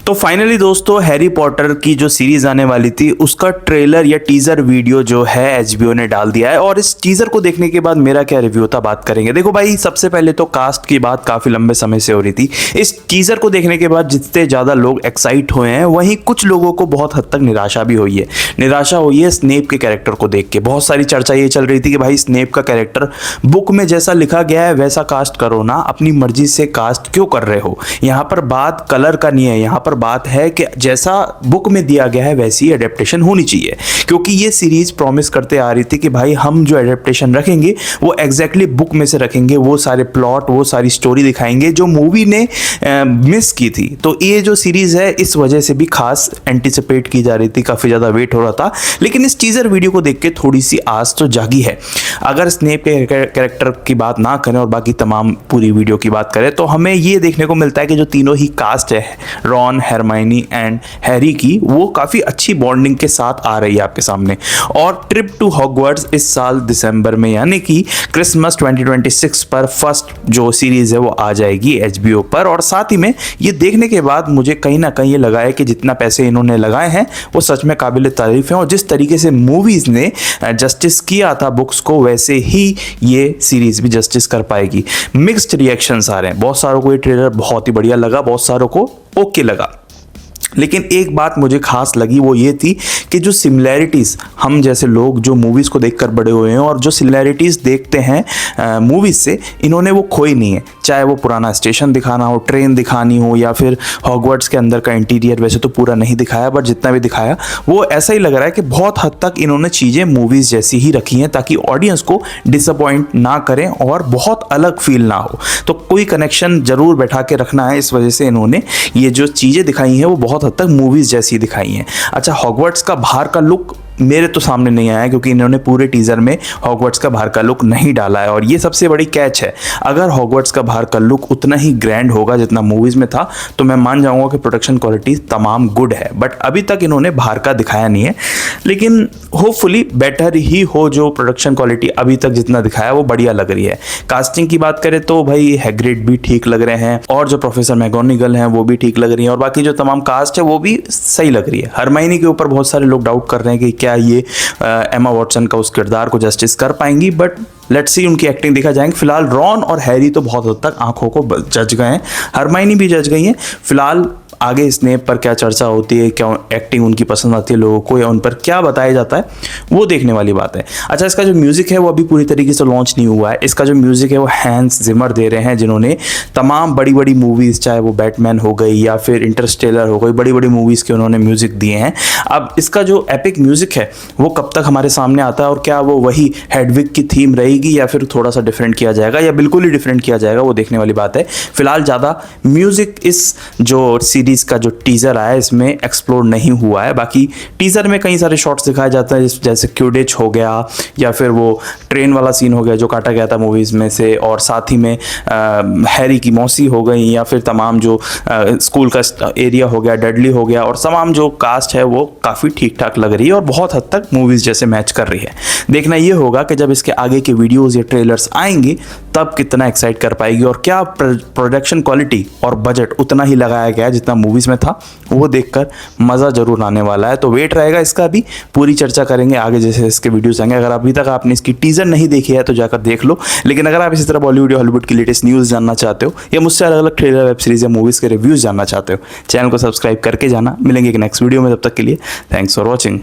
तो फाइनली दोस्तों Harry Potter की जो सीरीज आने वाली थी उसका ट्रेलर या टीजर वीडियो जो है एचबीओ ने डाल दिया है। और इस टीजर को देखने के बाद मेरा क्या रिव्यू था बात करेंगे। देखो भाई, सबसे पहले तो कास्ट की बात काफी लंबे समय से हो रही थी। इस टीजर को देखने के बाद जितने ज्यादा लोग एक्साइट हुए हैं वहीं कुछ लोगों को बहुत हद तक निराशा भी हुई है। निराशा हुई है स्नेप के कैरेक्टर को देख के। बहुत सारी चर्चा ये चल रही थी कि भाई स्नेप का कैरेक्टर बुक में जैसा लिखा गया है वैसा कास्ट करो ना, अपनी मर्जी से कास्ट क्यों कर रहे हो। यहाँ पर बात कलर का नहीं है, यहाँ पर बात है कि जैसा बुक में दिया गया है वैसी एडेप्टेशन होनी चाहिए। क्योंकि ये सीरीज प्रॉमिस करते आ रही थी कि भाई हम जो एडेप्टेशन रखेंगे वो एग्जैक्टली बुक में से रखेंगे, वो सारे प्लॉट वो सारी स्टोरी दिखाएंगे जो मूवी ने मिस की थी। तो ये जो सीरीज है इस वजह से भी खास एंटिसिपेट की जा रही थी, काफ़ी ज़्यादा वेट हो रहा था। लेकिन इस टीजर वीडियो को देख के थोड़ी सी आस तो जागी है। अगर स्नेप के कैरेक्टर की बात ना करें और बाकी तमाम पूरी वीडियो की बात करें तो हमें ये देखने को मिलता है कि जो तीनों ही कास्ट है, रॉन, हरमाइनी एंड हैरी की, वो काफ़ी अच्छी बॉन्डिंग के साथ आ रही है आपके सामने। और ट्रिप टू हॉगवर्ट्स इस साल दिसंबर में यानी कि क्रिसमस 2026 पर फर्स्ट जो सीरीज है वो आ जाएगी एचबीओ पर। और साथ ही में ये देखने के बाद मुझे कहीं ना कहीं ये लगा है कि जितना पैसे इन्होंने लगाए हैं वो सच में काबिल तारीफ है। और जिस तरीके से मूवीज़ ने जस्टिस किया था बुक्स को वैसे ही ये सीरीज भी जस्टिस कर पाएगी। मिक्स्ड रिएक्शंस आ रहे हैं, बहुत सारों को ये ट्रेलर बहुत ही बढ़िया लगा, बहुत सारों को ओके लगा। लेकिन एक बात मुझे खास लगी वो ये थी कि जो सिमिलैरिटीज़ हम जैसे लोग जो मूवीज़ को देखकर बड़े हुए हैं और जो सिमिलैरिटीज़ देखते हैं मूवीज़ से, इन्होंने वो खोई नहीं है। चाहे वो पुराना स्टेशन दिखाना हो, ट्रेन दिखानी हो, या फिर हॉगवर्ट्स के अंदर का इंटीरियर वैसे तो पूरा नहीं दिखाया बट जितना भी दिखाया वो ऐसा ही लग रहा है कि बहुत हद तक इन्होंने चीज़ें मूवीज़ जैसी ही रखी हैं ताकि ऑडियंस को डिसअपॉइंट ना करें और बहुत अलग फील ना हो। तो कोई कनेक्शन ज़रूर बैठा के रखना है, इस वजह से इन्होंने ये जो चीज़ें दिखाई हैं वो बहुत हद तक मूवीज जैसी दिखाई हैं। अच्छा, हॉगवर्ट्स का बाहर का लुक मेरे तो सामने नहीं आया क्योंकि इन्होंने पूरे टीजर में हॉगवर्ट्स का बाहर का लुक नहीं डाला है। और ये सबसे बड़ी कैच है। अगर हॉगवर्ट्स का बाहर का लुक उतना ही ग्रैंड होगा जितना मूवीज में था तो मैं मान जाऊंगा कि प्रोडक्शन क्वालिटी तमाम गुड है। बट अभी तक इन्होंने बाहर का दिखाया नहीं है, लेकिन होपफुली बेटर ही हो। जो प्रोडक्शन क्वालिटी अभी तक जितना दिखाया वो बढ़िया लग रही है। कास्टिंग की बात करें तो भाई हैग्रिड भी ठीक लग रहे हैं और जो प्रोफेसर मैगोनिगल हैं वो भी ठीक लग रही है और बाकी जो तमाम कास्ट है वो भी सही लग रही है। हरमाइनी के ऊपर बहुत सारे लोग डाउट कर रहे हैं कि क्या ये एमा वॉटसन का उस किरदार को जस्टिस कर पाएंगी, बट लेट्स सी, उनकी एक्टिंग देखा जाएंगे। फिलहाल रॉन और हैरी तो बहुत हद तक आंखों को जज गए हैं, हरमाइनी भी जज गई हैं। फिलहाल आगे स्नेप पर क्या चर्चा होती है, क्या एक्टिंग उनकी पसंद आती है लोगों को या उन पर क्या बताया जाता है वो देखने वाली बात है। अच्छा, इसका जो म्यूज़िक है वो अभी पूरी तरीके से लॉन्च नहीं हुआ है। इसका जो म्यूज़िक है वो हैंस जिमर दे रहे हैं जिन्होंने तमाम बड़ी बड़ी मूवीज़, चाहे वो बैटमैन हो गई या फिर इंटरस्टेलर हो गई, बड़ी बड़ी मूवीज़ के उन्होंने म्यूज़िक दिए हैं। अब इसका जो एपिक म्यूज़िक है वो कब तक हमारे सामने आता है और क्या वो वही हेडविग की थीम रहेगी या फिर थोड़ा सा डिफरेंट किया जाएगा या बिल्कुल ही डिफरेंट किया जाएगा, वो देखने वाली बात है। फिलहाल ज़्यादा म्यूज़िक इस जो सीरीज का जो टीजर आया इसमें एक्सप्लोर नहीं हुआ है। बाकी टीजर में कई सारे शॉट्स दिखाए जाते हैं जैसे क्यूडिच हो गया या फिर वो ट्रेन वाला सीन हो गया जो काटा गया था मूवीज में से, और साथ ही में हैरी की मौसी हो गई या फिर तमाम जो स्कूल का एरिया हो गया, डडली हो गया, और तमाम जो कास्ट है वो काफ़ी ठीक ठाक लग रही है और बहुत हद तक मूवीज जैसे मैच कर रही है। देखना ये होगा कि जब इसके आगे के वीडियोज़ या ट्रेलर्स आएंगे तब कितना एक्साइट कर पाएगी और क्या प्रोडक्शन क्वालिटी और बजट उतना ही लगाया गया जितना मूवीज़ में था, वो देखकर मज़ा ज़रूर आने वाला है। तो वेट रहेगा इसका भी, पूरी चर्चा करेंगे आगे जैसे इसके वीडियोस आएंगे। अगर अभी तक आपने इसकी टीजर नहीं देखी है तो जाकर देख लो। लेकिन अगर आप इसी तरह बॉलीवुड या हॉलीवुड की लेटेस्ट न्यूज़ जानना चाहते हो या मुझसे अलग अलग ट्रेलर, वेब सीरीज़ या मूवीज़ के रिव्यूज़ जानना चाहते हो, चैनल को सब्सक्राइब करके जाना। मिलेंगे एक नेक्स्ट वीडियो में, तब तक के लिए थैंक्स फॉर वॉचिंग।